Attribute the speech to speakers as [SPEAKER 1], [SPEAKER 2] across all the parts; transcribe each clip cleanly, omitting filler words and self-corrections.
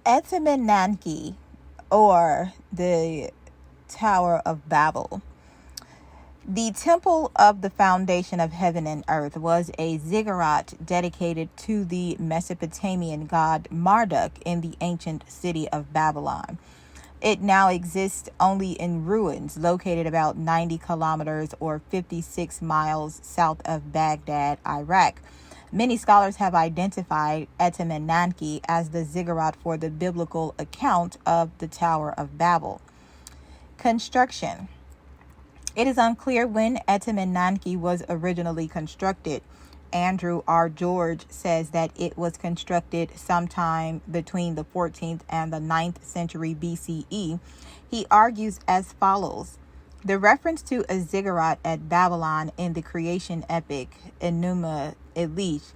[SPEAKER 1] Etemenanki, or the Tower of Babel. The temple of the foundation of heaven and earth was a ziggurat dedicated to the Mesopotamian god Marduk in the ancient city of Babylon. It now exists only in ruins, located about 90 kilometers or 56 miles south of Baghdad, Iraq. Many scholars have identified Etemenanki as the ziggurat for the biblical account of the Tower of Babel. Construction. It is unclear when Etemenanki was originally constructed. Andrew R. George says that it was constructed sometime between the 14th and the 9th century BCE. He argues as follows. The reference to a ziggurat at Babylon in the creation epic Enuma Elish,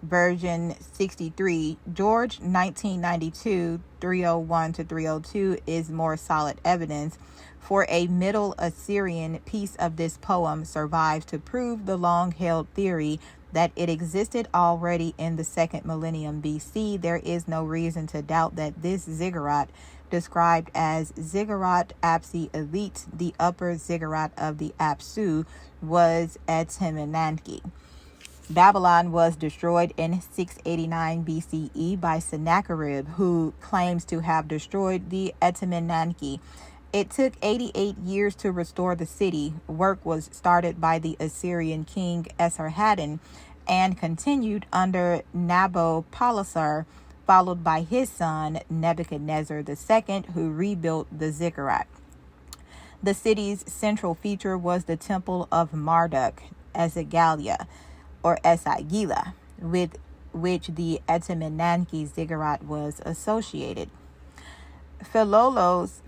[SPEAKER 1] version 63, George 1992, 301 to 302 is more solid evidence, for a Middle Assyrian piece of this poem survives to prove the long-held theory that it existed already in the 2nd millennium BC. There is no reason to doubt that this ziggurat, described as Ziggurat Apsi Elite, the upper ziggurat of the Apsu, was Etemenanki. Babylon was destroyed in 689 BCE by Sennacherib, who claims to have destroyed the Etemenanki. It took 88 years to restore the city. Work was started by the Assyrian king Esarhaddon and continued under Nabopolassar, followed by his son Nebuchadnezzar II, who rebuilt the ziggurat. The city's central feature was the temple of Marduk, Esagila, with which the Etemenanki ziggurat was associated. Phenolos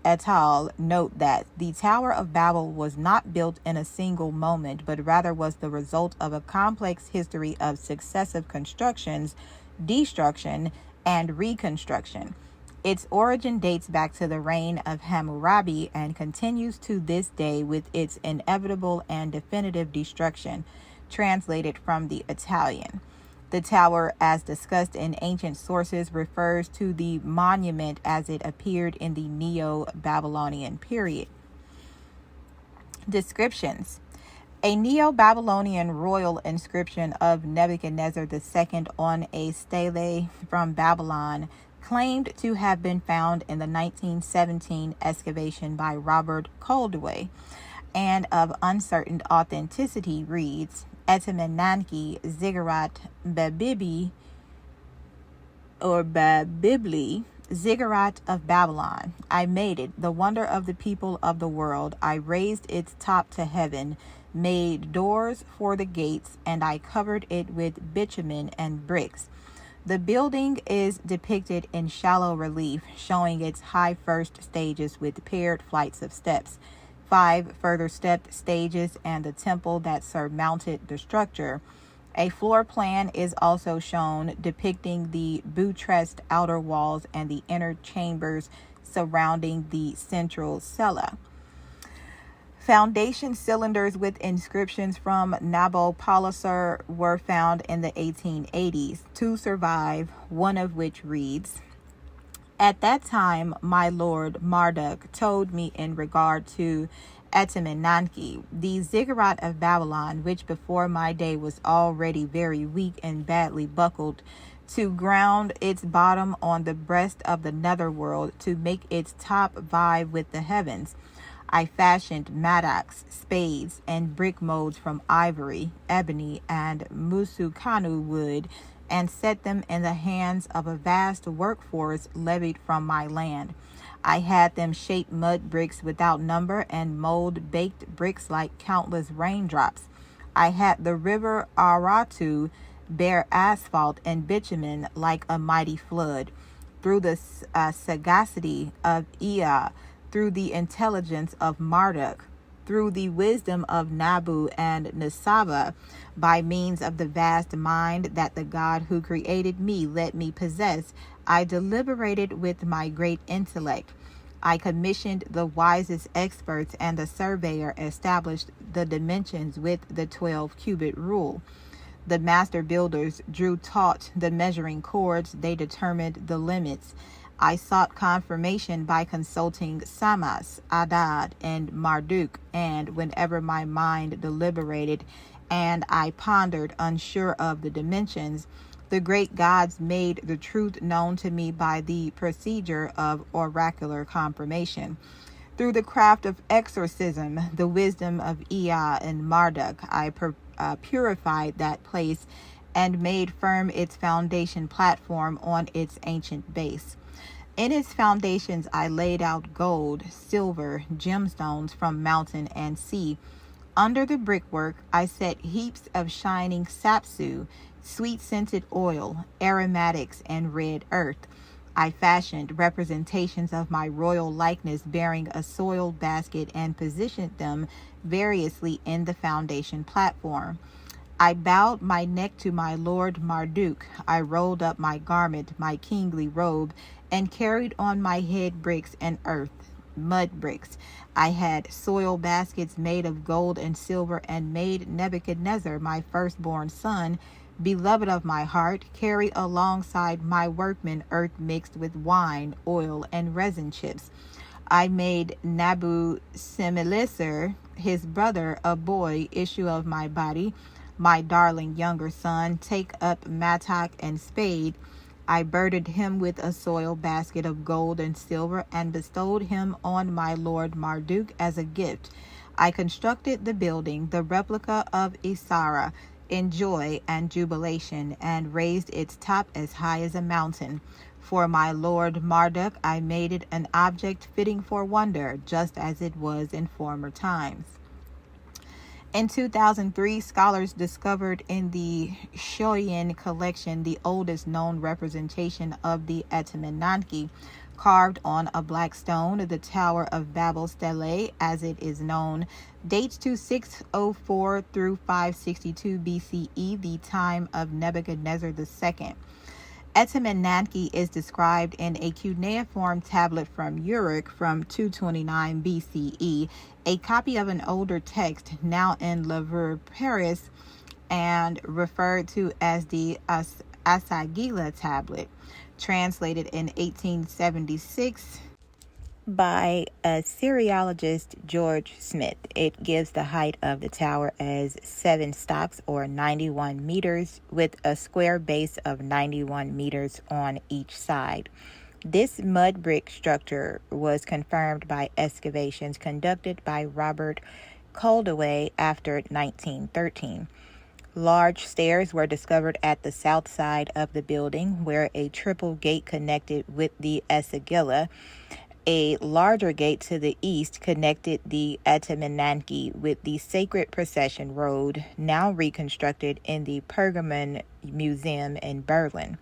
[SPEAKER 1] et al. Note that the Tower of Babel was not built in a single moment, but rather was the result of a complex history of successive constructions, destruction, and reconstruction. Its origin dates back to the reign of Hammurabi and continues to this day with its inevitable and definitive destruction, translated from the Italian. The tower, as discussed in ancient sources, refers to the monument as it appeared in the Neo-Babylonian period. Descriptions. A Neo-Babylonian royal inscription of Nebuchadnezzar II on a stele from Babylon, claimed to have been found in the 1917 excavation by Robert Coldewey, and of uncertain authenticity, reads, Etemenanki Ziggurat Babibli, Ziggurat of Babylon. I made it, the wonder of the people of the world. I raised its top to heaven, made doors for the gates, and I covered it with bitumen and bricks. The building is depicted in shallow relief, showing its high first stages with paired flights of steps, 5 further stepped stages, and the temple that surmounted the structure. A floor plan is also shown depicting the buttressed outer walls and the inner chambers surrounding the central cella. Foundation cylinders with inscriptions from Nabopolassar were found in the 1880s. 2 survive, one of which reads, At that time, my lord Marduk told me in regard to Etemenanki, the ziggurat of Babylon, which before my day was already very weak and badly buckled, to ground its bottom on the breast of the netherworld, to make its top vie with the heavens. I fashioned mattocks, spades, and brick molds from ivory, ebony, and musukanu wood, and set them in the hands of a vast workforce levied from my land. I had them shape mud bricks without number and mold baked bricks like countless raindrops. I had the river Aratu bear asphalt and bitumen like a mighty flood. Through the sagacity of Ea, through the intelligence of Marduk, through the wisdom of Nabu and Nisaba, by means of the vast mind that the God who created me let me possess, I deliberated with my great intellect. I commissioned the wisest experts, and the surveyor established the dimensions with the 12-cubit rule. The master builders drew taut the measuring cords, they determined the limits. I sought confirmation by consulting Samas, Adad, and Marduk, and whenever my mind deliberated and I pondered, unsure of the dimensions, the great gods made the truth known to me by the procedure of oracular confirmation. Through the craft of exorcism, the wisdom of Ea and Marduk, I purified that place and made firm its foundation platform on its ancient base. In its foundations I laid out gold, silver, gemstones from mountain and sea. Under the brickwork I set heaps of shining sapsu, sweet-scented oil, aromatics, and red earth. I fashioned representations of my royal likeness bearing a soil basket and positioned them variously in the foundation platform. I bowed my neck to my lord Marduk. I rolled up my garment, my kingly robe, and carried on my head bricks and earth, mud bricks. I had soil baskets made of gold and silver, and made Nebuchadnezzar, my firstborn son, beloved of my heart, carry alongside my workmen earth mixed with wine, oil, and resin chips. I made Nabu-Similisar, his brother, a boy, issue of my body, my darling younger son, take up mattock and spade. I burdened him with a soil basket of gold and silver, and bestowed him on my lord Marduk as a gift. I constructed the building, the replica of Isara, in joy and jubilation, and raised its top as high as a mountain. For my lord Marduk I made it an object fitting for wonder, just as it was in former times. In 2003, scholars discovered in the Shoyin collection the oldest known representation of the Etemenanki, carved on a black stone. The Tower of Babel stele, as it is known, dates to 604 through 562 BCE, the time of Nebuchadnezzar II. Etemenanki is described in a cuneiform tablet from Uruk from 229 BCE, a copy of an older text now in Louvre, Paris, and referred to as the Asagila tablet, translated in 1876 by Assyriologist George Smith. It gives the height of the tower as 7 stocks or 91 meters, with a square base of 91 meters on each side. This mud brick structure was confirmed by excavations conducted by Robert Coldaway after 1913. Large stairs were discovered at the south side of the building, where a triple gate connected with the Esagila. A larger gate to the east connected the Etemenanki with the Sacred Procession Road, now reconstructed in the Pergamon Museum in Berlin.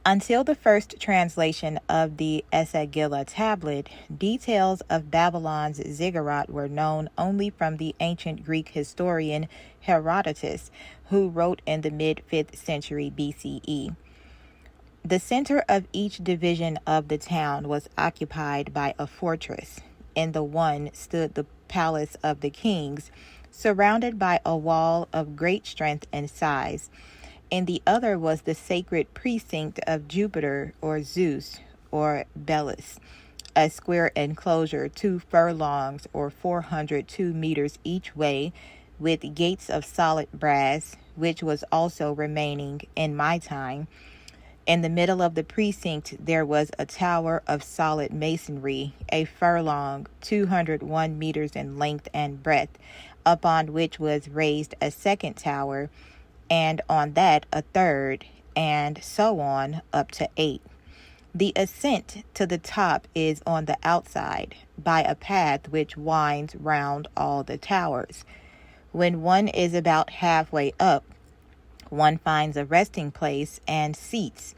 [SPEAKER 1] Until the first translation of the Esagila tablet, details of Babylon's Ziggurat were known only from the ancient Greek historian Herodotus, who wrote in the mid-5th century BCE. The center of each division of the town was occupied by a fortress. In the one stood the palace of the kings, surrounded by a wall of great strength and size. In the other was the sacred precinct of Jupiter or Zeus or Belus, a square enclosure 2 furlongs or 402 meters each way, with gates of solid brass, which was also remaining in my time. In the middle of the precinct there was a tower of solid masonry, a furlong, 201 meters in length and breadth, upon which was raised a second tower, and on that a third, and so on up to 8. The ascent to the top is on the outside, by a path which winds round all the towers. When one is about halfway up, one finds a resting place and seats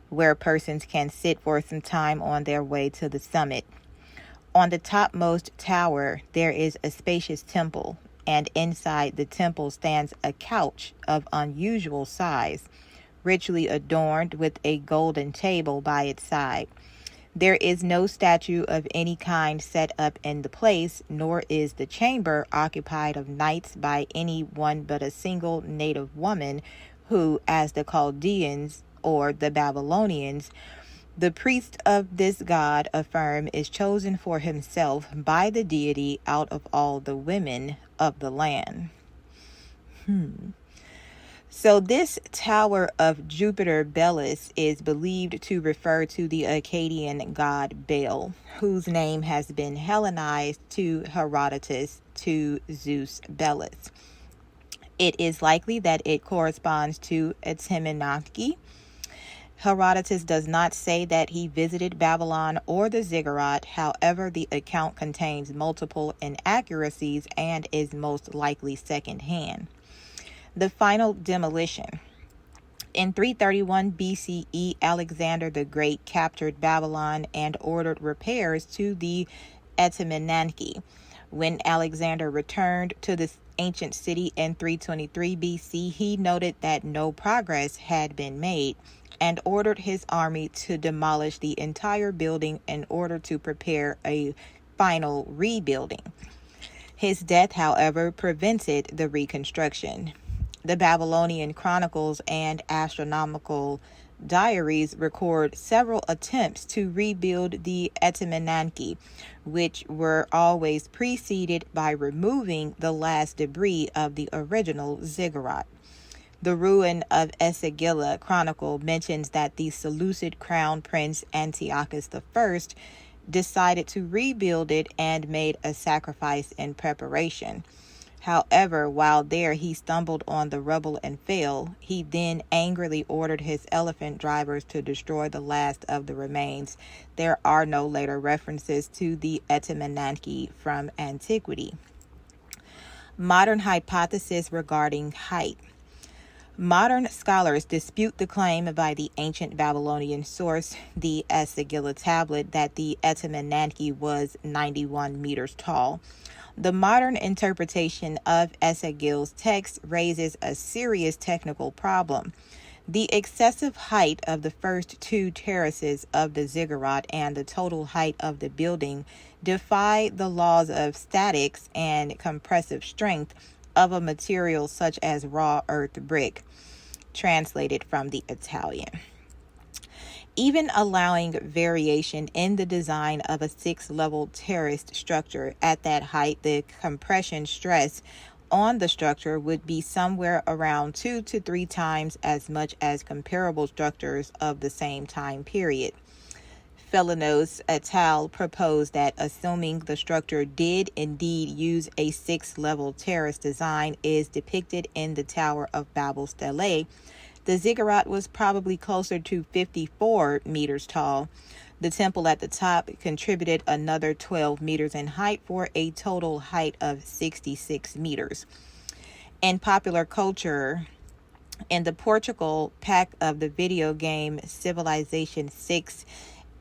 [SPEAKER 1] where persons can sit for some time on their way to the summit. On the topmost tower there is a spacious temple, and inside the temple stands a couch of unusual size, richly adorned with a golden table by its side. There is no statue of any kind set up in the place, nor is the chamber occupied of nights by any one but a single native woman who, as the Chaldeans or the Babylonians, the priest of this god affirm, is chosen for himself by the deity out of all the women of the land. So this tower of Jupiter Belus is believed to refer to the Akkadian god Baal, whose name has been Hellenized to Herodotus to Zeus Belus. It is likely that it corresponds to Etemenanki. Herodotus does not say that he visited Babylon or the Ziggurat. However, the account contains multiple inaccuracies and is most likely secondhand. The final demolition. In 331 BCE, Alexander the Great captured Babylon and ordered repairs to the Etemenanki. When Alexander returned to the ancient city in 323 BC, he noted that no progress had been made and ordered his army to demolish the entire building in order to prepare a final rebuilding. His death, however, prevented the reconstruction. The Babylonian chronicles and astronomical diaries record several attempts to rebuild the Etemenanki, which were always preceded by removing the last debris of the original ziggurat. The ruin of Esagila Chronicle mentions that the Seleucid crown prince Antiochus I decided to rebuild it and made a sacrifice in preparation. However, while there he stumbled on the rubble and fell. He then angrily ordered his elephant drivers to destroy the last of the remains. There are no later references to the Etemenanki from antiquity. Modern hypothesis regarding height. Modern scholars dispute the claim by the ancient Babylonian source, the Esagila tablet, that the Etemenanki was 91 meters tall. The modern interpretation of Esagil's text raises a serious technical problem. The excessive height of the first two terraces of the ziggurat and the total height of the building defy the laws of statics and compressive strength of a material such as raw earth brick, translated from the Italian. Even allowing variation in the design of a 6-level terraced structure at that height, the compression stress on the structure would be somewhere around 2 to 3 times as much as comparable structures of the same time period. Felinos et al. Proposed that, assuming the structure did indeed use a 6-level terrace design is depicted in the Tower of Babel stele, the ziggurat was probably closer to 54 meters tall. The temple at the top contributed another 12 meters in height for a total height of 66 meters. In popular culture, in the Portugal pack of the video game Civilization 6,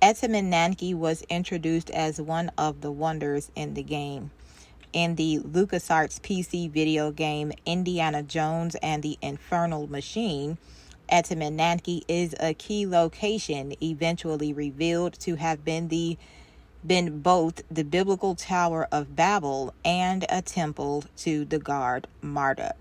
[SPEAKER 1] Etemenanki was introduced as one of the wonders in the game. In the LucasArts PC video game Indiana Jones and the Infernal Machine, Etemenanki is a key location, eventually revealed to have been both the biblical Tower of Babel and a temple to the god Marduk.